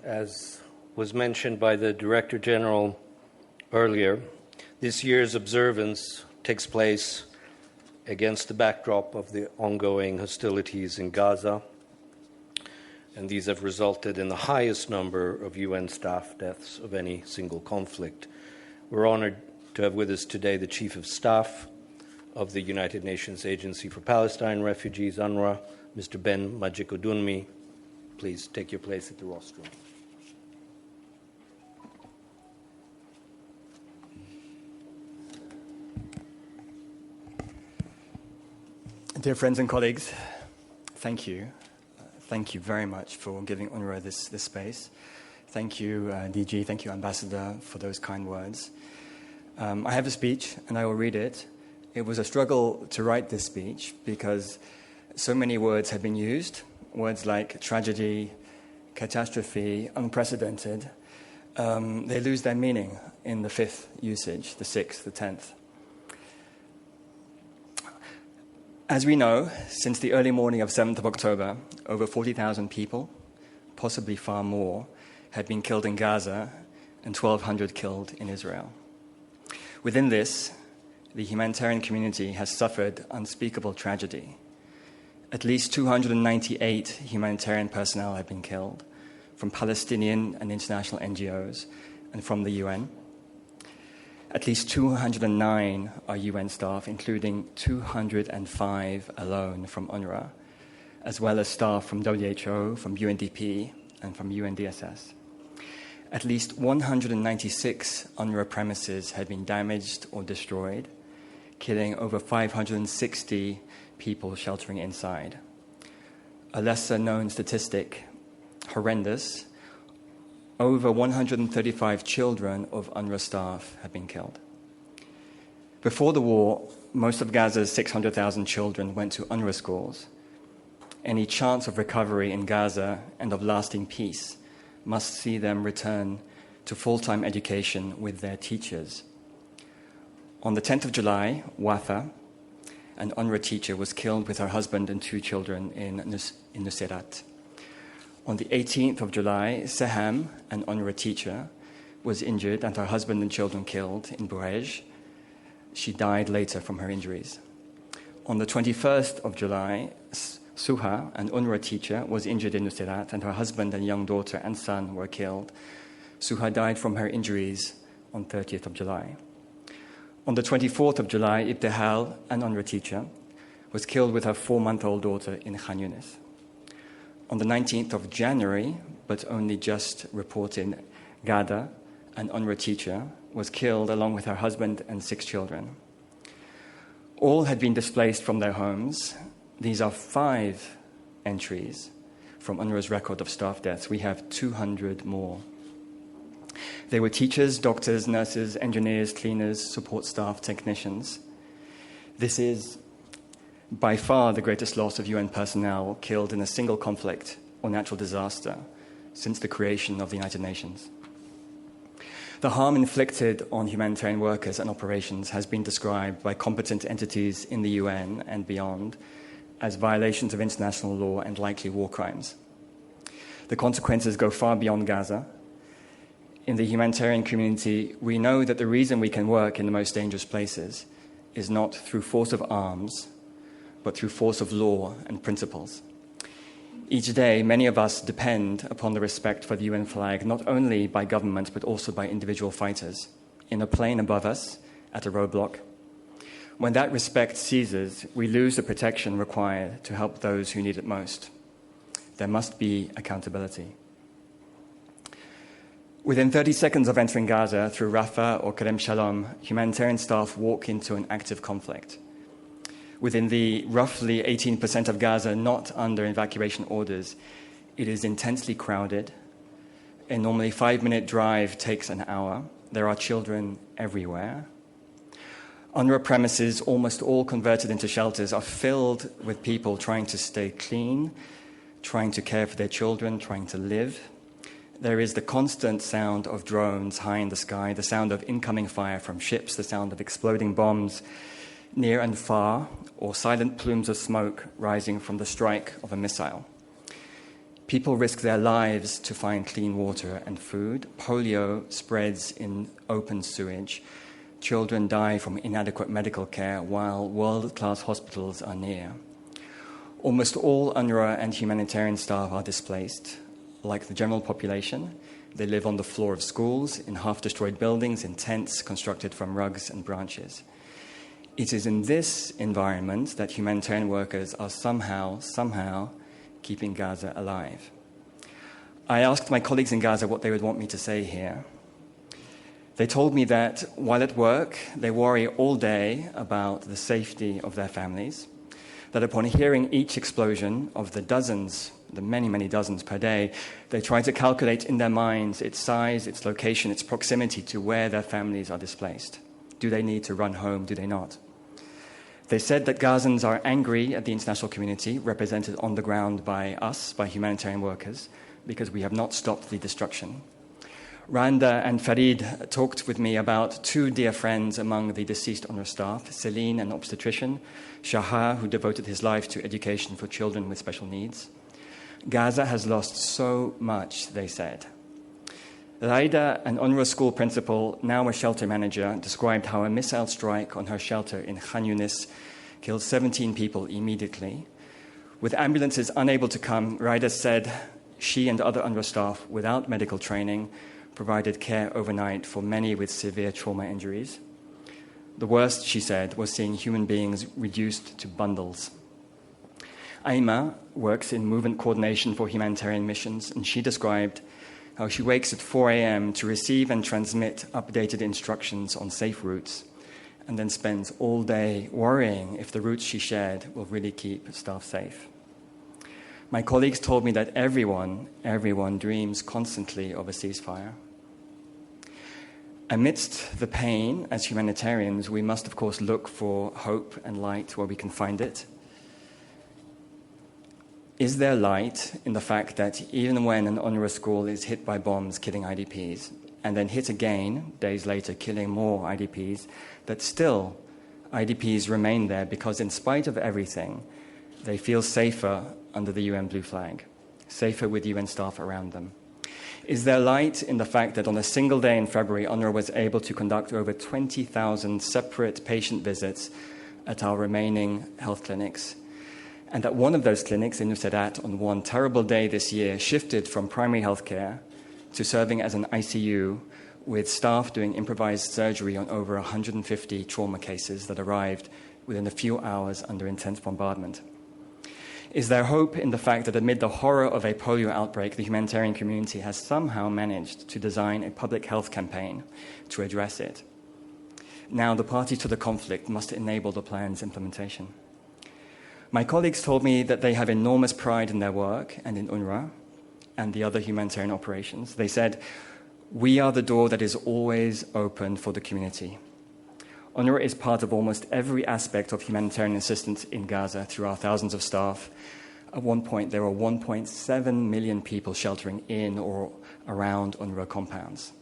As was mentioned by the Director General earlier, this year's observance takes place against the backdrop of the ongoing hostilities in Gaza, and these have resulted in the highest number of UN staff deaths of any single conflict. We're honored to have with us today the Chief of Staff of the United Nations Agency for Palestine Refugees, UNRWA, Mr. Ben Majekodunmi. Please take your place at the rostrum. Dear friends and colleagues, thank you. Thank you very much for giving UNRWA this space. Thank you, DG, thank you, Ambassador, for those kind words. I have a speech, and I will read it. It was a struggle to write this speech because so many words have been used, words like tragedy, catastrophe, unprecedented. They lose their meaning in the fifth usage, the sixth, the 10th. As we know, since the early morning of 7th of October, over 40,000 people, possibly far more, had been killed in Gaza and 1,200 killed in Israel. Within this, the humanitarian community has suffered unspeakable tragedy. At least 298 humanitarian personnel have been killed from Palestinian and international NGOs and from the UN. At least 209 are UN staff, including 205 alone from UNRWA, as well as staff from WHO, from UNDP, and from UNDSS. At least 196 UNRWA premises had been damaged or destroyed, killing over 560 people sheltering inside. A lesser-known statistic, horrendous, over 135 children of UNRWA staff have been killed. Before the war, most of Gaza's 600,000 children went to UNRWA schools. Any chance of recovery in Gaza and of lasting peace must see them return to full-time education with their teachers. On the 10th of July, Wafa, an UNRWA teacher, was killed with her husband and 2 children in Nuseirat. On the 18th of July, Seham, an UNRWA teacher, was injured and her husband and children killed in Burej. She died later from her injuries. On the 21st of July, Suha, an UNRWA teacher, was injured in Nuseirat and her husband and young daughter and son were killed. Suha died from her injuries on 30th of July. On the 24th of July, Ibtihal, an UNRWA teacher, was killed with her 4-month-old daughter in Khan Yunis. On the 19th of January, but only just reported, Gada, an UNRWA teacher, was killed along with her husband and 6 children. All had been displaced from their homes. These are 5 entries from UNRWA's record of staff deaths. We have 200 more. They were teachers, doctors, nurses, engineers, cleaners, support staff, technicians. This is by far the greatest loss of UN personnel killed in a single conflict or natural disaster since the creation of the United Nations. The harm inflicted on humanitarian workers and operations has been described by competent entities in the UN and beyond as violations of international law and likely war crimes. The consequences go far beyond Gaza. In the humanitarian community, we know that the reason we can work in the most dangerous places is not through force of arms, but through force of law and principles. Each day, many of us depend upon the respect for the UN flag, not only by government, but also by individual fighters, in a plane above us, at a roadblock. When that respect ceases, we lose the protection required to help those who need it most. There must be accountability. Within 30 seconds of entering Gaza through Rafah or Kerem Shalom, humanitarian staff walk into an active conflict. Within the roughly 18% of Gaza not under evacuation orders, it is intensely crowded. A normally 5-minute drive takes an hour. There are children everywhere. UNRWA premises, almost all converted into shelters, are filled with people trying to stay clean, trying to care for their children, trying to live. There is the constant sound of drones high in the sky, the sound of incoming fire from ships, the sound of exploding bombs near and far, or silent plumes of smoke rising from the strike of a missile. People risk their lives to find clean water and food. Polio spreads in open sewage. Children die from inadequate medical care while world-class hospitals are near. Almost all UNRWA and humanitarian staff are displaced. Like the general population, they live on the floor of schools, in half-destroyed buildings, in tents constructed from rugs and branches. It is in this environment that humanitarian workers are somehow keeping Gaza alive. I asked my colleagues in Gaza what they would want me to say here. They told me that while at work, they worry all day about the safety of their families, that upon hearing each explosion of the many dozens per day, they try to calculate in their minds its size, its location, its proximity to where their families are displaced. Do they need to run home? Do they not? They said that Gazans are angry at the international community, represented on the ground by us, by humanitarian workers, because we have not stopped the destruction. Randa and Farid talked with me about two dear friends among the deceased UNRWA staff, Celine, an obstetrician, Shahar, who devoted his life to education for children with special needs. Gaza has lost so much, they said. Raida, an UNRWA school principal, now a shelter manager, described how a missile strike on her shelter in Khan Yunis killed 17 people immediately. With ambulances unable to come, Raida said she and other UNRWA staff, without medical training, provided care overnight for many with severe trauma injuries. The worst, she said, was seeing human beings reduced to bundles. Aima works in movement coordination for humanitarian missions, and she described how she wakes at 4 a.m. to receive and transmit updated instructions on safe routes, and then spends all day worrying if the routes she shared will really keep staff safe. My colleagues told me that everyone dreams constantly of a ceasefire. Amidst the pain, as humanitarians, we must, of course, look for hope and light where we can find it. Is there light in the fact that even when an UNRWA school is hit by bombs killing IDPs, and then hit again days later killing more IDPs, that still IDPs remain there because in spite of everything, they feel safer under the UN blue flag, safer with UN staff around them? Is there light in the fact that on a single day in February, UNRWA was able to conduct over 20,000 separate patient visits at our remaining health clinics, and that one of those clinics in Nusairat on one terrible day this year shifted from primary health care to serving as an ICU with staff doing improvised surgery on over 150 trauma cases that arrived within a few hours under intense bombardment? Is there hope in the fact that amid the horror of a polio outbreak, the humanitarian community has somehow managed to design a public health campaign to address it? Now, the parties to the conflict must enable the plan's implementation. My colleagues told me that they have enormous pride in their work and in UNRWA and the other humanitarian operations. They said, "We are the door that is always open for the community." UNRWA is part of almost every aspect of humanitarian assistance in Gaza through our thousands of staff. At one point, there were 1.7 million people sheltering in or around UNRWA compounds.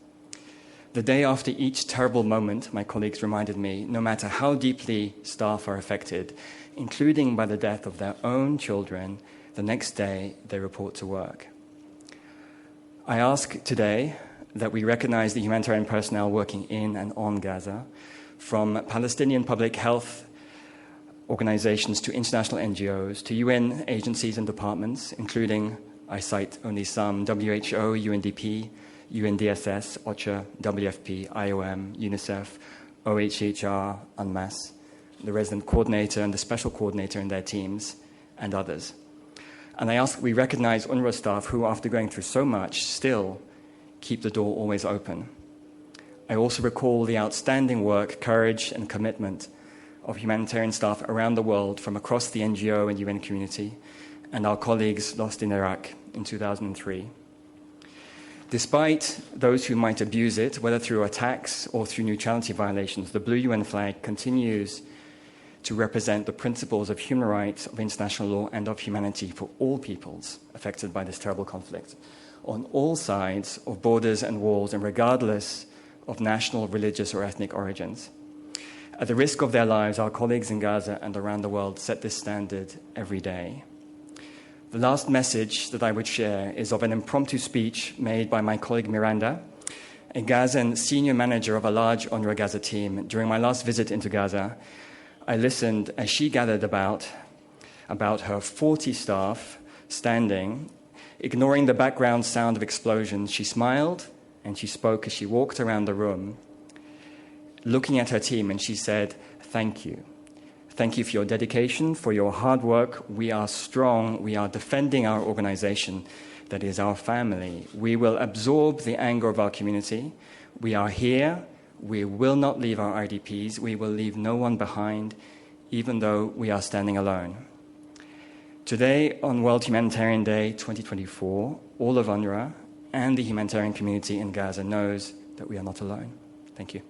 The day after each terrible moment, my colleagues reminded me, no matter how deeply staff are affected, including by the death of their own children, the next day they report to work. I ask today that we recognize the humanitarian personnel working in and on Gaza, from Palestinian public health organizations to international NGOs to UN agencies and departments, including, I cite only some, WHO, UNDP, UNDSS, OCHA, WFP, IOM, UNICEF, OHCHR, UNMAS, the resident coordinator and the special coordinator and their teams, and others. And I ask that we recognize UNRWA staff who, after going through so much, still keep the door always open. I also recall the outstanding work, courage, and commitment of humanitarian staff around the world from across the NGO and UN community, and our colleagues lost in Iraq in 2003. Despite those who might abuse it, whether through attacks or through neutrality violations, the blue UN flag continues to represent the principles of human rights, of international law, and of humanity for all peoples affected by this terrible conflict, on all sides of borders and walls, and regardless of national, religious, or ethnic origins. At the risk of their lives, our colleagues in Gaza and around the world set this standard every day. The last message that I would share is of an impromptu speech made by my colleague Miranda, a Gazan senior manager of a large UNRWA Gaza team. During my last visit into Gaza, I listened as she gathered about her 40 staff standing, ignoring the background sound of explosions. She smiled and she spoke as she walked around the room, looking at her team, and she said, "Thank you. Thank you for your dedication, for your hard work. We are strong. We are defending our organization that is our family. We will absorb the anger of our community. We are here. We will not leave our IDPs. We will leave no one behind, even though we are standing alone." Today, on World Humanitarian Day 2024, all of UNRWA and the humanitarian community in Gaza knows that we are not alone. Thank you.